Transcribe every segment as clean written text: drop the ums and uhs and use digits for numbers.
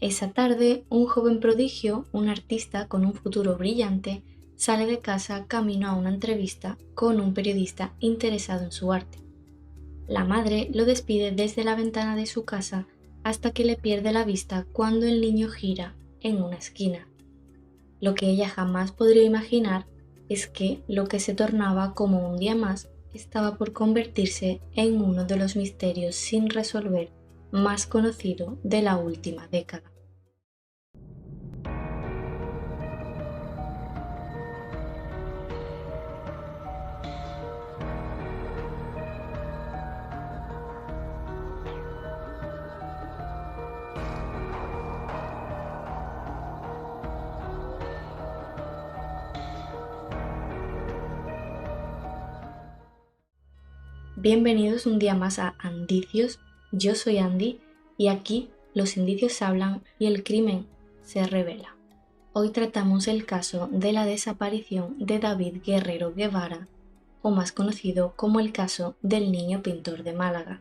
Esa tarde, un joven prodigio, un artista con un futuro brillante, sale de casa camino a una entrevista con un periodista interesado en su arte. La madre lo despide desde la ventana de su casa hasta que le pierde la vista cuando el niño gira en una esquina. Lo que ella jamás podría imaginar es que lo que se tornaba como un día más estaba por convertirse en uno de los misterios sin resolver más conocido de la última década. Bienvenidos un día más a Indicios. Yo soy Andy y aquí los indicios hablan y el crimen se revela. Hoy tratamos el caso de la desaparición de David Guerrero Guevara, o más conocido como el caso del niño pintor de Málaga.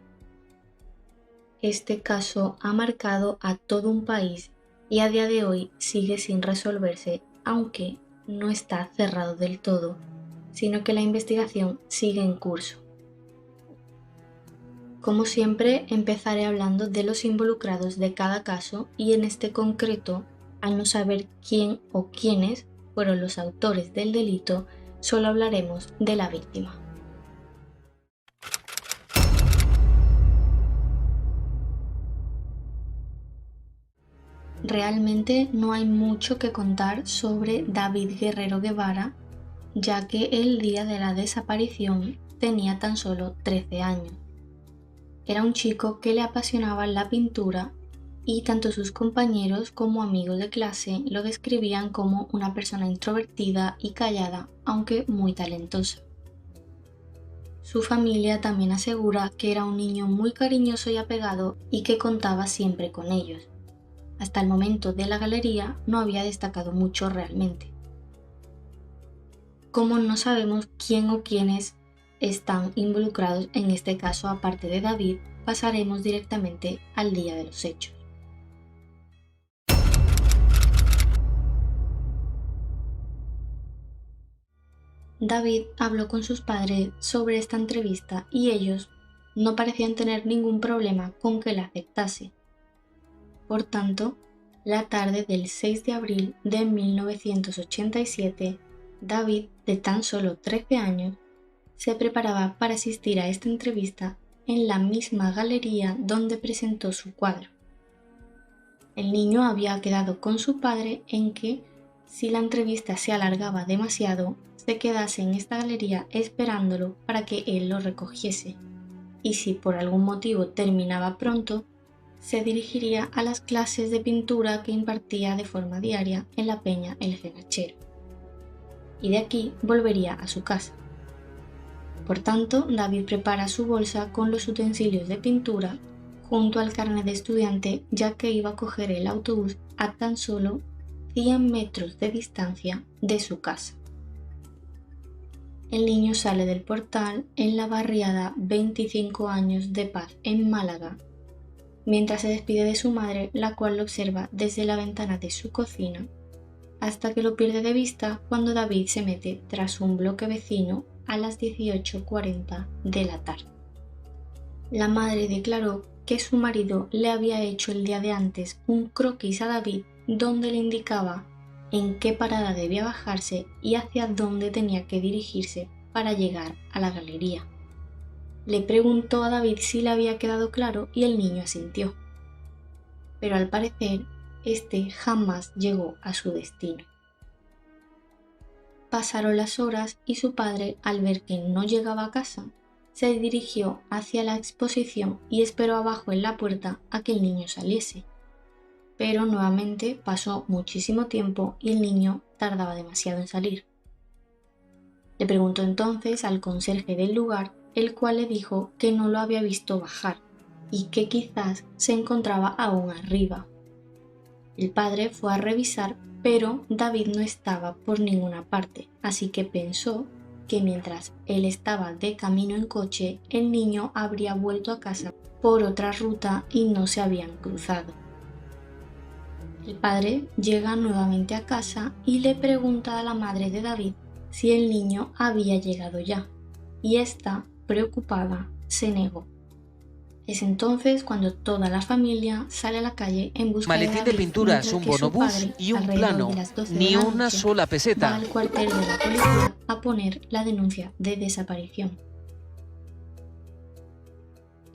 Este caso ha marcado a todo un país y a día de hoy sigue sin resolverse, aunque no está cerrado del todo, sino que la investigación sigue en curso. Como siempre, empezaré hablando de los involucrados de cada caso y en este concreto, al no saber quién o quiénes fueron los autores del delito, solo hablaremos de la víctima. Realmente no hay mucho que contar sobre David Guerrero Guevara, ya que el día de la desaparición tenía tan solo 13 años. Era un chico que le apasionaba la pintura y tanto sus compañeros como amigos de clase lo describían como una persona introvertida y callada, aunque muy talentosa. Su familia también asegura que era un niño muy cariñoso y apegado y que contaba siempre con ellos. Hasta el momento de la galería no había destacado mucho realmente. Como no sabemos quién o quiénes están involucrados en este caso aparte de David, pasaremos directamente al día de los hechos. David habló con sus padres sobre esta entrevista y ellos no parecían tener ningún problema con que la aceptase. Por tanto, la tarde del 6 de abril de 1987, David, de tan solo 13 años, se preparaba para asistir a esta entrevista en la misma galería donde presentó su cuadro. El niño había quedado con su padre en que, si la entrevista se alargaba demasiado, se quedase en esta galería esperándolo para que él lo recogiese, y si por algún motivo terminaba pronto, se dirigiría a las clases de pintura que impartía de forma diaria en la Peña El Cenachero, y de aquí volvería a su casa. Por tanto, David prepara su bolsa con los utensilios de pintura junto al carnet de estudiante, ya que iba a coger el autobús a tan solo 100 metros de distancia de su casa. El niño sale del portal en la barriada 25 años de Paz en Málaga, mientras se despide de su madre, la cual lo observa desde la ventana de su cocina, hasta que lo pierde de vista cuando David se mete tras un bloque vecino a las 18:40 de la tarde. La madre declaró que su marido le había hecho el día de antes un croquis a David donde le indicaba en qué parada debía bajarse y hacia dónde tenía que dirigirse para llegar a la galería. Le preguntó a David si le había quedado claro y el niño asintió. Pero al parecer, este jamás llegó a su destino. Pasaron las horas y su padre, al ver que no llegaba a casa, se dirigió hacia la exposición y esperó abajo en la puerta a que el niño saliese. Pero nuevamente pasó muchísimo tiempo y el niño tardaba demasiado en salir. Le preguntó entonces al conserje del lugar, el cual le dijo que no lo había visto bajar y que quizás se encontraba aún arriba. El padre fue a revisar, pero David no estaba por ninguna parte, así que pensó que mientras él estaba de camino en coche, el niño habría vuelto a casa por otra ruta y no se habían cruzado. El padre llega nuevamente a casa y le pregunta a la madre de David si el niño había llegado ya, y esta, preocupada, se negó. Es entonces cuando toda la familia sale a la calle en busca de Maletín de David, pinturas, mientras un que su bonobús padre, y un alrededor de plano. las 12 de Ni la una noche, sola va peseta. al cuartel de la policía a poner la denuncia de desaparición.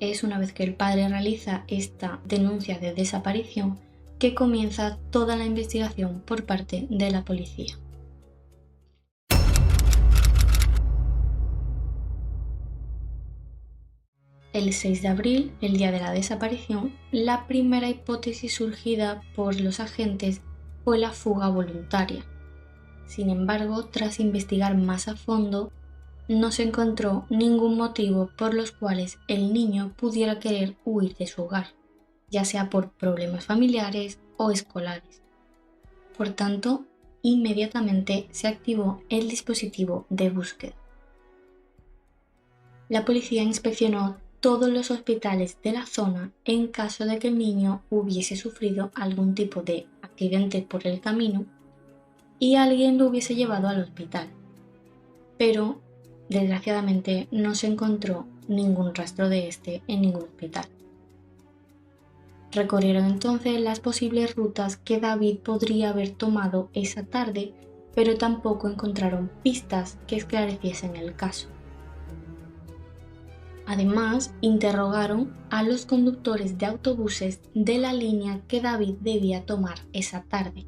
Es una vez que el padre realiza esta denuncia de desaparición que comienza toda la investigación por parte de la policía. El 6 de abril, el día de la desaparición, la primera hipótesis surgida por los agentes fue la fuga voluntaria. Sin embargo, tras investigar más a fondo, no se encontró ningún motivo por los cuales el niño pudiera querer huir de su hogar, ya sea por problemas familiares o escolares. Por tanto, inmediatamente se activó el dispositivo de búsqueda. La policía inspeccionó todos los hospitales de la zona en caso de que el niño hubiese sufrido algún tipo de accidente por el camino y alguien lo hubiese llevado al hospital. Pero, desgraciadamente, no se encontró ningún rastro de este en ningún hospital. Recorrieron entonces las posibles rutas que David podría haber tomado esa tarde, pero tampoco encontraron pistas que esclareciesen el caso. Además, interrogaron a los conductores de autobuses de la línea que David debía tomar esa tarde.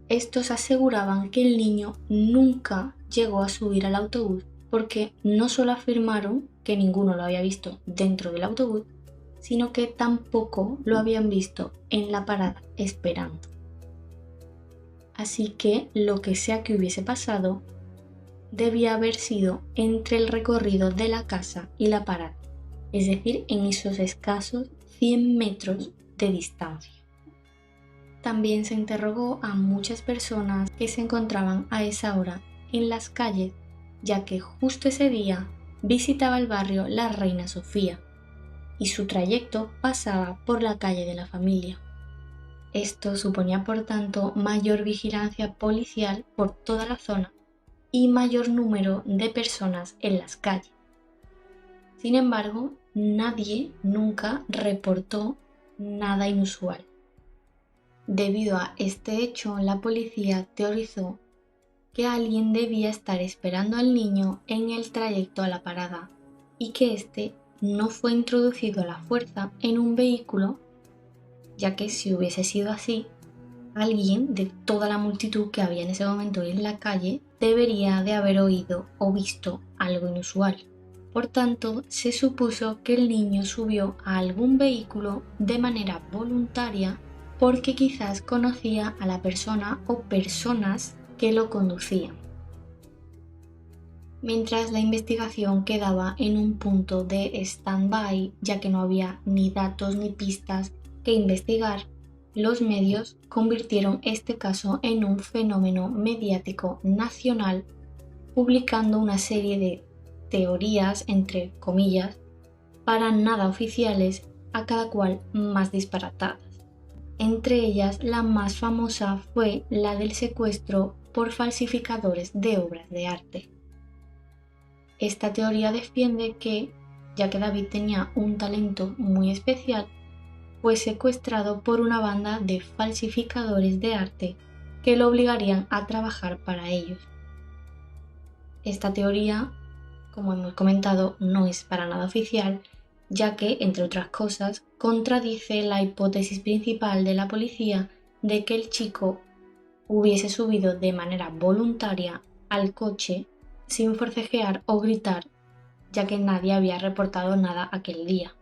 Estos aseguraban que el niño nunca llegó a subir al autobús porque no solo afirmaron que ninguno lo había visto dentro del autobús, sino que tampoco lo habían visto en la parada esperando. Así que lo que sea que hubiese pasado, debía haber sido entre el recorrido de la casa y la parada, es decir, en esos escasos 100 metros de distancia. También se interrogó a muchas personas que se encontraban a esa hora en las calles, ya que justo ese día visitaba el barrio La Reina Sofía y su trayecto pasaba por la calle de la familia. Esto suponía, por tanto, mayor vigilancia policial por toda la zona y mayor número de personas en las calles. Sin embargo, nadie nunca reportó nada inusual. Debido a este hecho, la policía teorizó que alguien debía estar esperando al niño en el trayecto a la parada y que éste no fue introducido a la fuerza en un vehículo, ya que si hubiese sido así, alguien de toda la multitud que había en ese momento en la calle debería de haber oído o visto algo inusual. Por tanto, se supuso que el niño subió a algún vehículo de manera voluntaria porque quizás conocía a la persona o personas que lo conducían. Mientras la investigación quedaba en un punto de stand-by, ya que no había ni datos ni pistas que investigar, los medios convirtieron este caso en un fenómeno mediático nacional, publicando una serie de teorías, entre comillas, para nada oficiales, a cada cual más disparatadas. Entre ellas, la más famosa fue la del secuestro por falsificadores de obras de arte. Esta teoría defiende que, ya que David tenía un talento muy especial, fue secuestrado por una banda de falsificadores de arte que lo obligarían a trabajar para ellos. Esta teoría, como hemos comentado, no es para nada oficial, ya que, entre otras cosas, contradice la hipótesis principal de la policía de que el chico hubiese subido de manera voluntaria al coche sin forcejear o gritar, ya que nadie había reportado nada aquel día.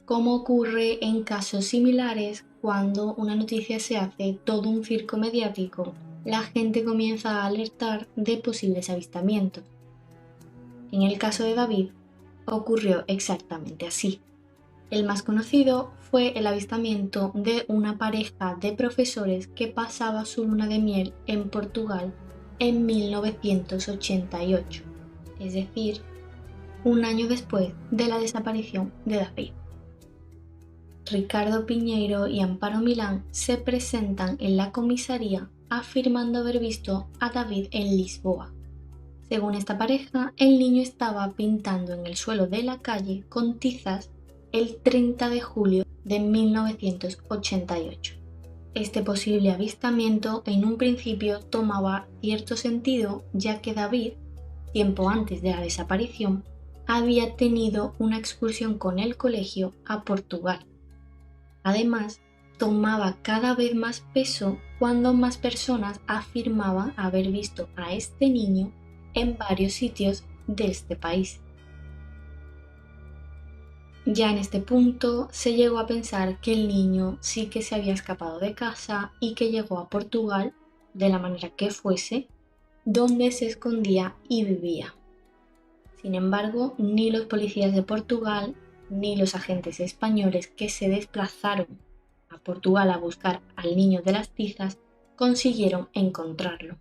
Como ocurre en casos similares, cuando una noticia se hace todo un circo mediático, la gente comienza a alertar de posibles avistamientos. En el caso de David, ocurrió exactamente así. El más conocido fue el avistamiento de una pareja de profesores que pasaba su luna de miel en Portugal en 1988, es decir, un año después de la desaparición de David. Ricardo Piñeiro y Amparo Milán se presentan en la comisaría afirmando haber visto a David en Lisboa. Según esta pareja, el niño estaba pintando en el suelo de la calle con tizas el 30 de julio de 1988. Este posible avistamiento en un principio tomaba cierto sentido, ya que David, tiempo antes de la desaparición, había tenido una excursión con el colegio a Portugal. Además, tomaba cada vez más peso cuando más personas afirmaban haber visto a este niño en varios sitios de este país. Ya en este punto se llegó a pensar que el niño sí que se había escapado de casa y que llegó a Portugal, de la manera que fuese, donde se escondía y vivía. Sin embargo, ni los policías de Portugal ni los agentes españoles que se desplazaron a Portugal a buscar al niño de las tizas consiguieron encontrarlo.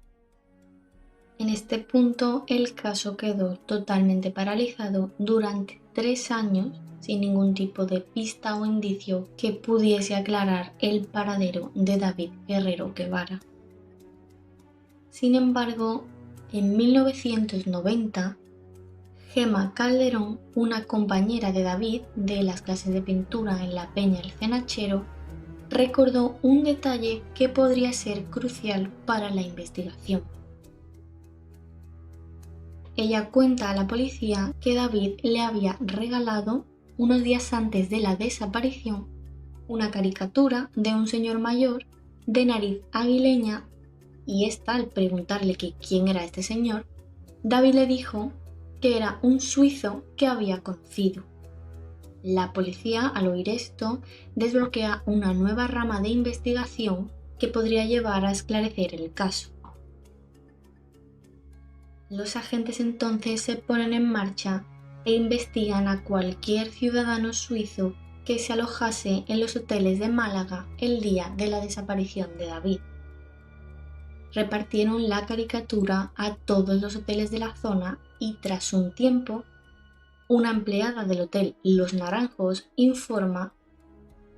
En este punto el caso quedó totalmente paralizado durante 3 años sin ningún tipo de pista o indicio que pudiese aclarar el paradero de David Guerrero Guevara. Sin embargo, en 1990, Gema Calderón, una compañera de David de las clases de pintura en la Peña El Cenachero, recordó un detalle que podría ser crucial para la investigación. Ella cuenta a la policía que David le había regalado, unos días antes de la desaparición, una caricatura de un señor mayor de nariz aguileña, y esta, al preguntarle que quién era este señor, David le dijo que era un suizo que había conocido. La policía, al oír esto, desbloquea una nueva rama de investigación que podría llevar a esclarecer el caso. Los agentes entonces se ponen en marcha e investigan a cualquier ciudadano suizo que se alojase en los hoteles de Málaga el día de la desaparición de David. Repartieron la caricatura a todos los hoteles de la zona y tras un tiempo, una empleada del hotel Los Naranjos informa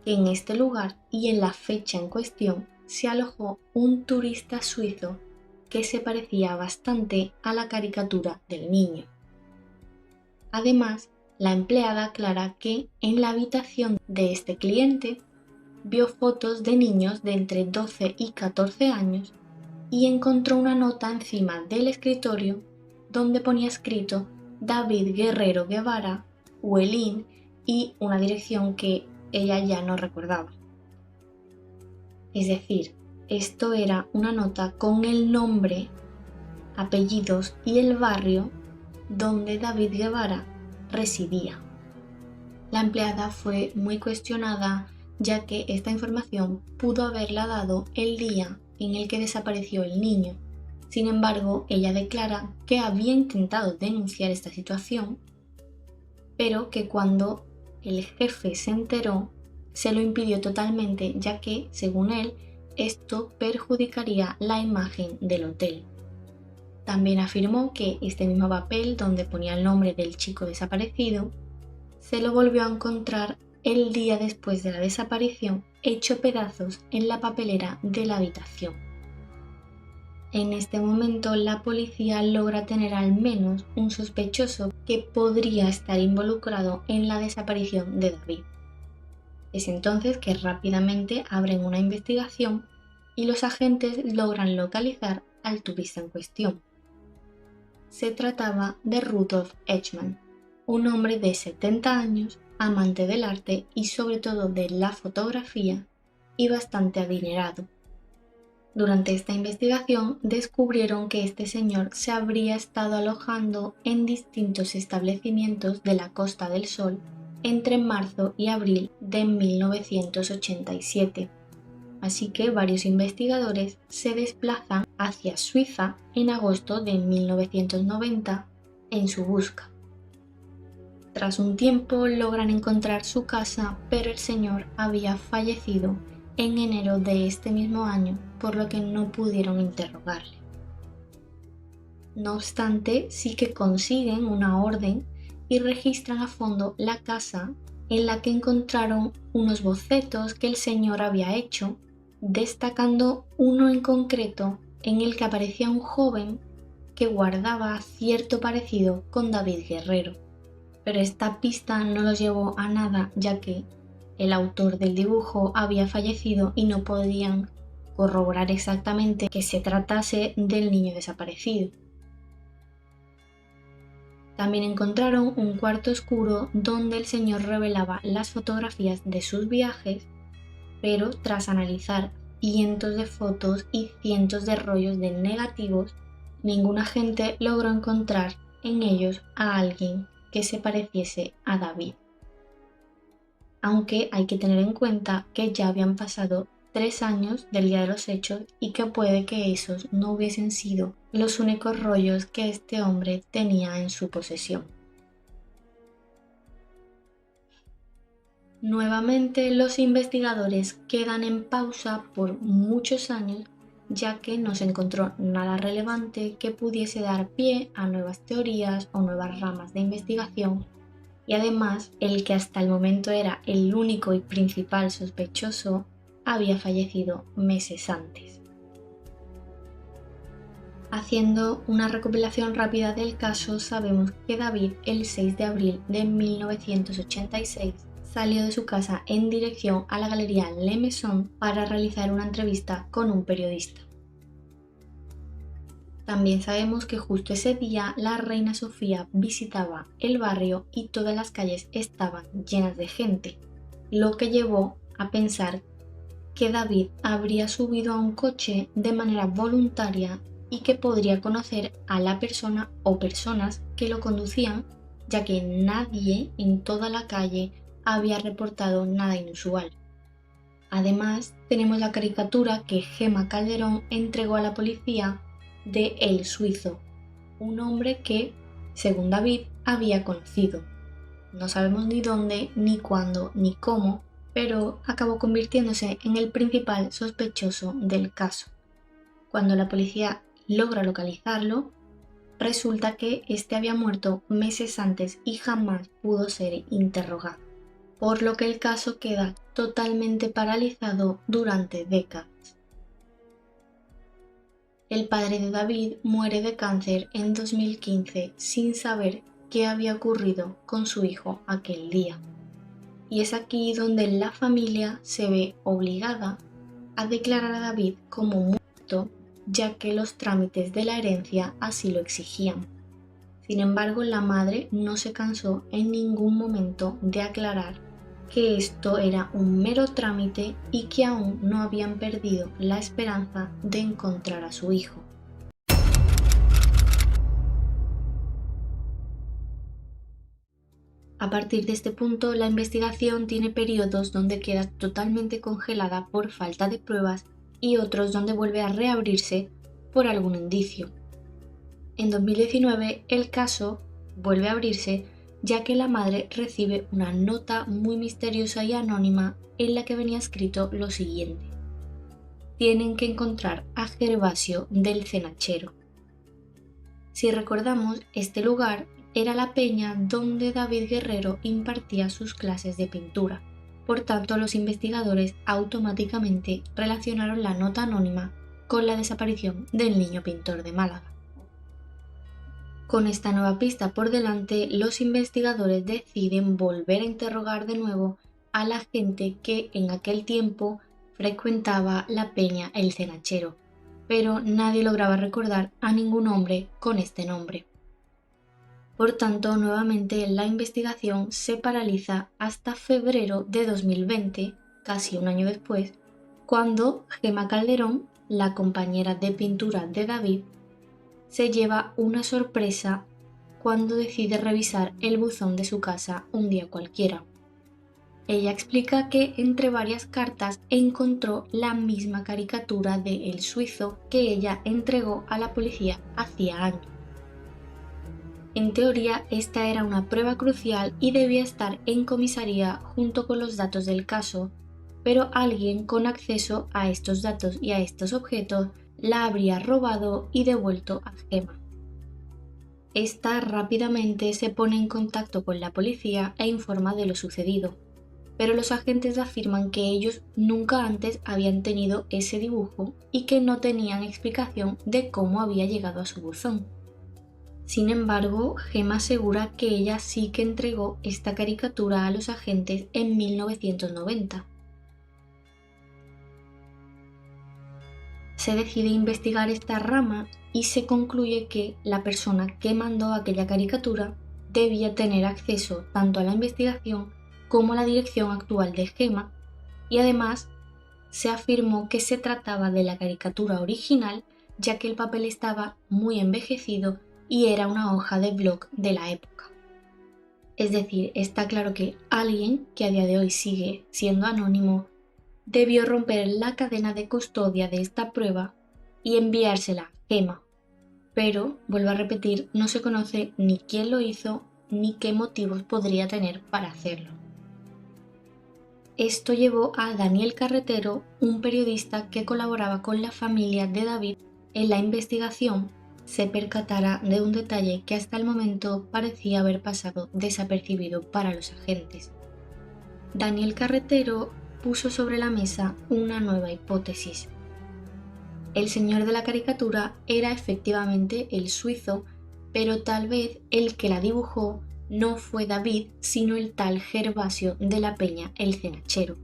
que en este lugar y en la fecha en cuestión se alojó un turista suizo que se parecía bastante a la caricatura del niño. Además, la empleada aclara que en la habitación de este cliente vio fotos de niños de entre 12 y 14 años y encontró una nota encima del escritorio donde ponía escrito David Guerrero Guevara, Huelín y una dirección que ella ya no recordaba. Es decir, esto era una nota con el nombre, apellidos y el barrio donde David Guevara residía. La empleada fue muy cuestionada, ya que esta información pudo haberla dado el día en el que desapareció el niño. Sin embargo, ella declara que había intentado denunciar esta situación, pero que cuando el jefe se enteró, se lo impidió totalmente, ya que, según él, esto perjudicaría la imagen del hotel. También afirmó que este mismo papel donde ponía el nombre del chico desaparecido se lo volvió a encontrar el día después de la desaparición, hecho pedazos en la papelera de la habitación. En este momento la policía logra tener al menos un sospechoso que podría estar involucrado en la desaparición de David. Es entonces que rápidamente abren una investigación y los agentes logran localizar al turista en cuestión. Se trataba de Rudolf Eichmann, un hombre de 70 años, amante del arte y sobre todo de la fotografía, y bastante adinerado. Durante esta investigación descubrieron que este señor se habría estado alojando en distintos establecimientos de la Costa del Sol entre marzo y abril de 1987. Así que varios investigadores se desplazan hacia Suiza en agosto de 1990 en su busca. Tras un tiempo logran encontrar su casa, pero el señor había fallecido en enero de este mismo año, por lo que no pudieron interrogarle. No obstante, sí que consiguen una orden y registran a fondo la casa en la que encontraron unos bocetos que el señor había hecho, destacando uno en concreto en el que aparecía un joven que guardaba cierto parecido con David Guerrero. Pero esta pista no los llevó a nada, ya que el autor del dibujo había fallecido y no podían corroborar exactamente que se tratase del niño desaparecido. También encontraron un cuarto oscuro donde el señor revelaba las fotografías de sus viajes, pero tras analizar cientos de fotos y cientos de rollos de negativos, ningún agente logró encontrar en ellos a alguien que se pareciese a David. Aunque hay que tener en cuenta que ya habían pasado 3 años del día de los hechos y que puede que esos no hubiesen sido los únicos rollos que este hombre tenía en su posesión. Nuevamente los investigadores quedan en pausa por muchos años, ya que no se encontró nada relevante que pudiese dar pie a nuevas teorías o nuevas ramas de investigación, y además el que hasta el momento era el único y principal sospechoso había fallecido meses antes. Haciendo una recopilación rápida del caso, sabemos que David el 6 de abril de 1986 salió de su casa en dirección a la Galería Le Maison para realizar una entrevista con un periodista. También sabemos que justo ese día la reina Sofía visitaba el barrio y todas las calles estaban llenas de gente, lo que llevó a pensar que David habría subido a un coche de manera voluntaria y que podría conocer a la persona o personas que lo conducían, ya que nadie en toda la calle había reportado nada inusual. Además, tenemos la caricatura que Gemma Calderón entregó a la policía de El Suizo, un hombre que, según David, había conocido. No sabemos ni dónde, ni cuándo, ni cómo, pero acabó convirtiéndose en el principal sospechoso del caso. Cuando la policía logra localizarlo, resulta que este había muerto meses antes y jamás pudo ser interrogado, por lo que el caso queda totalmente paralizado durante décadas. El padre de David muere de cáncer en 2015 sin saber qué había ocurrido con su hijo aquel día. Y es aquí donde la familia se ve obligada a declarar a David como muerto, ya que los trámites de la herencia así lo exigían. Sin embargo, la madre no se cansó en ningún momento de aclarar que esto era un mero trámite y que aún no habían perdido la esperanza de encontrar a su hijo. A partir de este punto, la investigación tiene periodos donde queda totalmente congelada por falta de pruebas y otros donde vuelve a reabrirse por algún indicio. En 2019, el caso vuelve a abrirse ya que la madre recibe una nota muy misteriosa y anónima en la que venía escrito lo siguiente: tienen que encontrar a Gervasio del Cenachero. Si recordamos, este lugar era la peña donde David Guerrero impartía sus clases de pintura. Por tanto, los investigadores automáticamente relacionaron la nota anónima con la desaparición del niño pintor de Málaga. Con esta nueva pista por delante, los investigadores deciden volver a interrogar de nuevo a la gente que en aquel tiempo frecuentaba la peña El Cenachero, pero nadie lograba recordar a ningún hombre con este nombre. Por tanto, nuevamente la investigación se paraliza hasta febrero de 2020, casi un año después, cuando Gemma Calderón, la compañera de pintura de David, se lleva una sorpresa cuando decide revisar el buzón de su casa un día cualquiera. Ella explica que entre varias cartas encontró la misma caricatura de El Suizo que ella entregó a la policía hacía años. En teoría, esta era una prueba crucial y debía estar en comisaría junto con los datos del caso, pero alguien con acceso a estos datos y a estos objetos la habría robado y devuelto a Gemma. Esta rápidamente se pone en contacto con la policía e informa de lo sucedido, pero los agentes afirman que ellos nunca antes habían tenido ese dibujo y que no tenían explicación de cómo había llegado a su buzón. Sin embargo, Gemma asegura que ella sí que entregó esta caricatura a los agentes en 1990. Se decide investigar esta rama y se concluye que la persona que mandó aquella caricatura debía tener acceso tanto a la investigación como a la dirección actual de Gemma, y además se afirmó que se trataba de la caricatura original, ya que el papel estaba muy envejecido y era una hoja de blog de la época. Es decir, está claro que alguien, que a día de hoy sigue siendo anónimo, debió romper la cadena de custodia de esta prueba y enviársela a Gemma. Pero, vuelvo a repetir, no se conoce ni quién lo hizo ni qué motivos podría tener para hacerlo. Esto llevó a Daniel Carretero, un periodista que colaboraba con la familia de David en la investigación, se percatara de un detalle que hasta el momento parecía haber pasado desapercibido para los agentes. Daniel Carretero puso sobre la mesa una nueva hipótesis. El señor de la caricatura era efectivamente el suizo, pero tal vez el que la dibujó no fue David, sino el tal Gervasio de la Peña el Cenachero.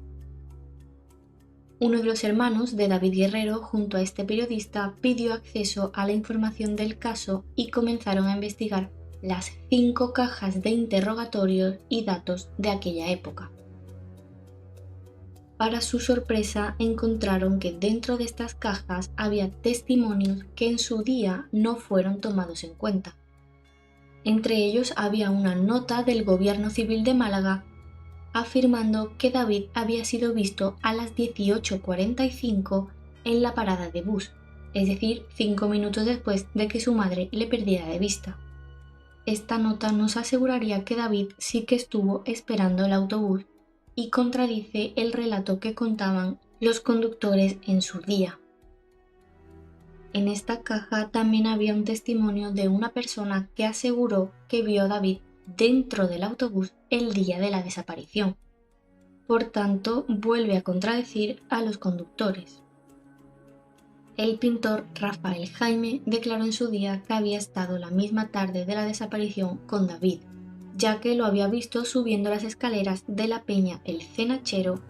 Uno de los hermanos de David Guerrero, junto a este periodista, pidió acceso a la información del caso y comenzaron a investigar las 5 cajas de interrogatorios y datos de aquella época. Para su sorpresa, encontraron que dentro de estas cajas había testimonios que en su día no fueron tomados en cuenta. Entre ellos había una nota del Gobierno Civil de Málaga afirmando que David había sido visto a las 18:45 en la parada de bus, es decir, 5 minutos después de que su madre le perdiera de vista. Esta nota nos aseguraría que David sí que estuvo esperando el autobús y contradice el relato que contaban los conductores en su día. En esta caja también había un testimonio de una persona que aseguró que vio a David dentro del autobús el día de la desaparición. Por tanto, vuelve a contradecir a los conductores. El pintor Rafael Jaime declaró en su día que había estado la misma tarde de la desaparición con David, ya que lo había visto subiendo las escaleras de la Peña el Cenachero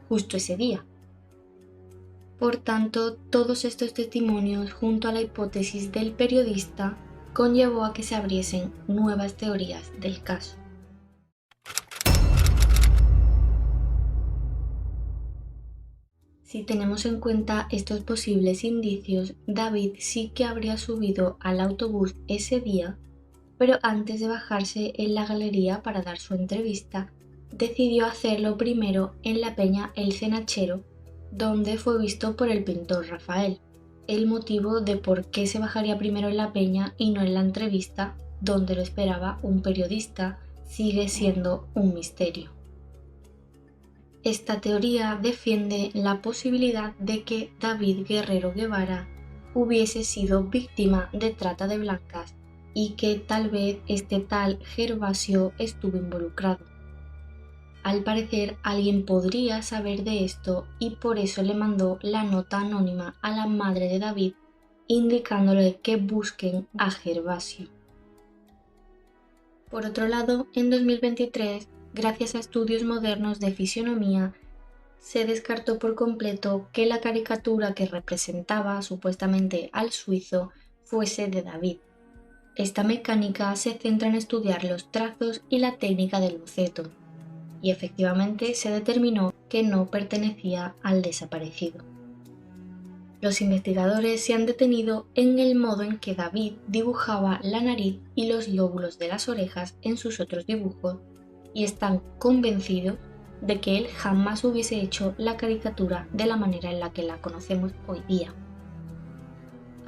justo ese día. Por tanto, todos estos testimonios, junto a la hipótesis del periodista, conllevó a que se abriesen nuevas teorías del caso. Si tenemos en cuenta estos posibles indicios, David sí que habría subido al autobús ese día, pero antes de bajarse en la galería para dar su entrevista, decidió hacerlo primero en la Peña el Cenachero, donde fue visto por el pintor Rafael. El motivo de por qué se bajaría primero en la Peña y no en la entrevista, donde lo esperaba un periodista, sigue siendo un misterio. Esta teoría defiende la posibilidad de que David Guerrero Guevara hubiese sido víctima de trata de blancas y que tal vez este tal Gervasio estuvo involucrado. Al parecer, alguien podría saber de esto y por eso le mandó la nota anónima a la madre de David, indicándole que busquen a Gervasio. Por otro lado, en 2023, gracias a estudios modernos de fisionomía, se descartó por completo que la caricatura que representaba supuestamente al suizo fuese de David. Esta mecánica se centra en estudiar los trazos y la técnica del boceto, y efectivamente se determinó que no pertenecía al desaparecido. Los investigadores se han detenido en el modo en que David dibujaba la nariz y los lóbulos de las orejas en sus otros dibujos y están convencidos de que él jamás hubiese hecho la caricatura de la manera en la que la conocemos hoy día.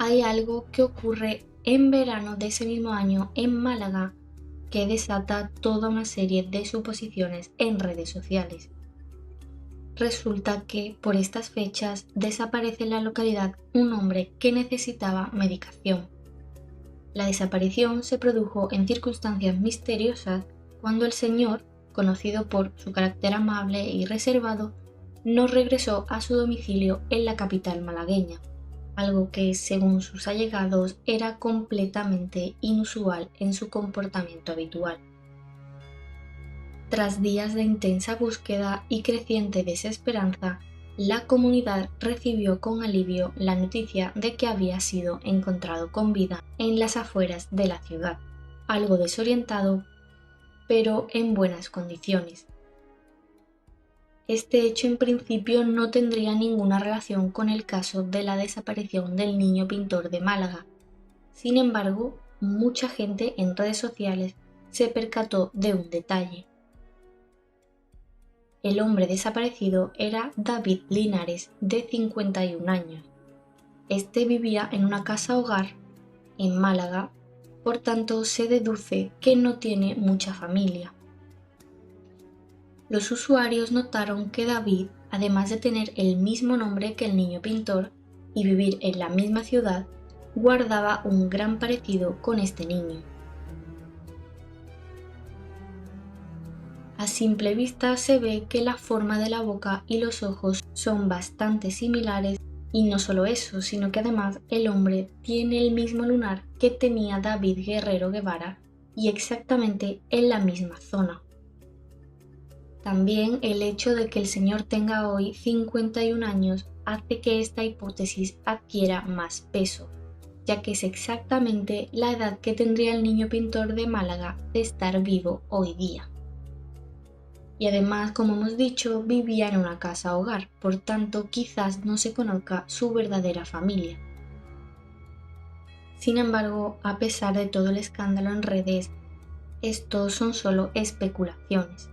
Hay algo que ocurre en verano de ese mismo año en Málaga que desata toda una serie de suposiciones en redes sociales. Resulta que por estas fechas desaparece en la localidad un hombre que necesitaba medicación. La desaparición se produjo en circunstancias misteriosas cuando el señor conocido por su carácter amable y reservado, no regresó a su domicilio en la capital malagueña, algo que, según sus allegados, era completamente inusual en su comportamiento habitual. Tras días de intensa búsqueda y creciente desesperanza, la comunidad recibió con alivio la noticia de que había sido encontrado con vida en las afueras de la ciudad, algo desorientado, pero en buenas condiciones. Este hecho en principio no tendría ninguna relación con el caso de la desaparición del niño pintor de Málaga. Sin embargo, mucha gente en redes sociales se percató de un detalle. El hombre desaparecido era David Linares, de 51 años. Este vivía en una casa hogar en Málaga, por tanto se deduce que no tiene mucha familia. Los usuarios notaron que David, además de tener el mismo nombre que el niño pintor y vivir en la misma ciudad, guardaba un gran parecido con este niño. A simple vista se ve que la forma de la boca y los ojos son bastante similares, y no solo eso, sino que además el hombre tiene el mismo lunar que tenía David Guerrero Guevara y exactamente en la misma zona. También el hecho de que el señor tenga hoy 51 años hace que esta hipótesis adquiera más peso, ya que es exactamente la edad que tendría el niño pintor de Málaga de estar vivo hoy día. Y además, como hemos dicho, vivía en una casa hogar, por tanto quizás no se conozca su verdadera familia. Sin embargo, a pesar de todo el escándalo en redes, estos son solo especulaciones.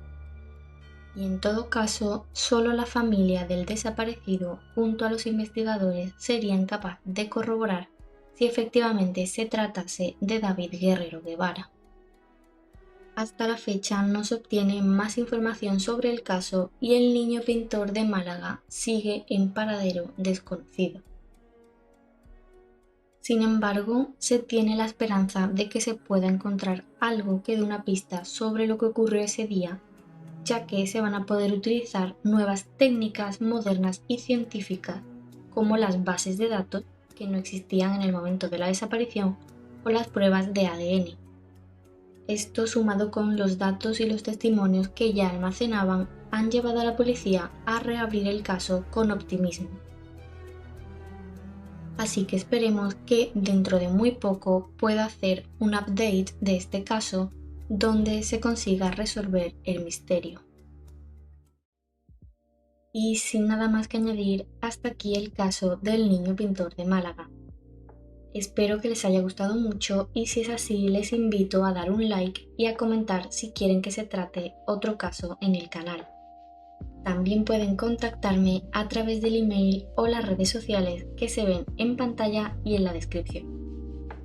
Y en todo caso, solo la familia del desaparecido junto a los investigadores serían capaces de corroborar si efectivamente se tratase de David Guerrero Guevara. Hasta la fecha no se obtiene más información sobre el caso y el niño pintor de Málaga sigue en paradero desconocido. Sin embargo, se tiene la esperanza de que se pueda encontrar algo que dé una pista sobre lo que ocurrió ese día, ya que se van a poder utilizar nuevas técnicas modernas y científicas como las bases de datos que no existían en el momento de la desaparición o las pruebas de ADN. Esto, sumado con los datos y los testimonios que ya almacenaban, han llevado a la policía a reabrir el caso con optimismo. Así que esperemos que dentro de muy poco pueda hacer un update de este caso donde se consiga resolver el misterio. Y sin nada más que añadir, hasta aquí el caso del niño pintor de Málaga. Espero que les haya gustado mucho y si es así les invito a dar un like y a comentar si quieren que se trate otro caso en el canal. También pueden contactarme a través del email o las redes sociales que se ven en pantalla y en la descripción.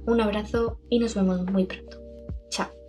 Un abrazo y nos vemos muy pronto. Chao.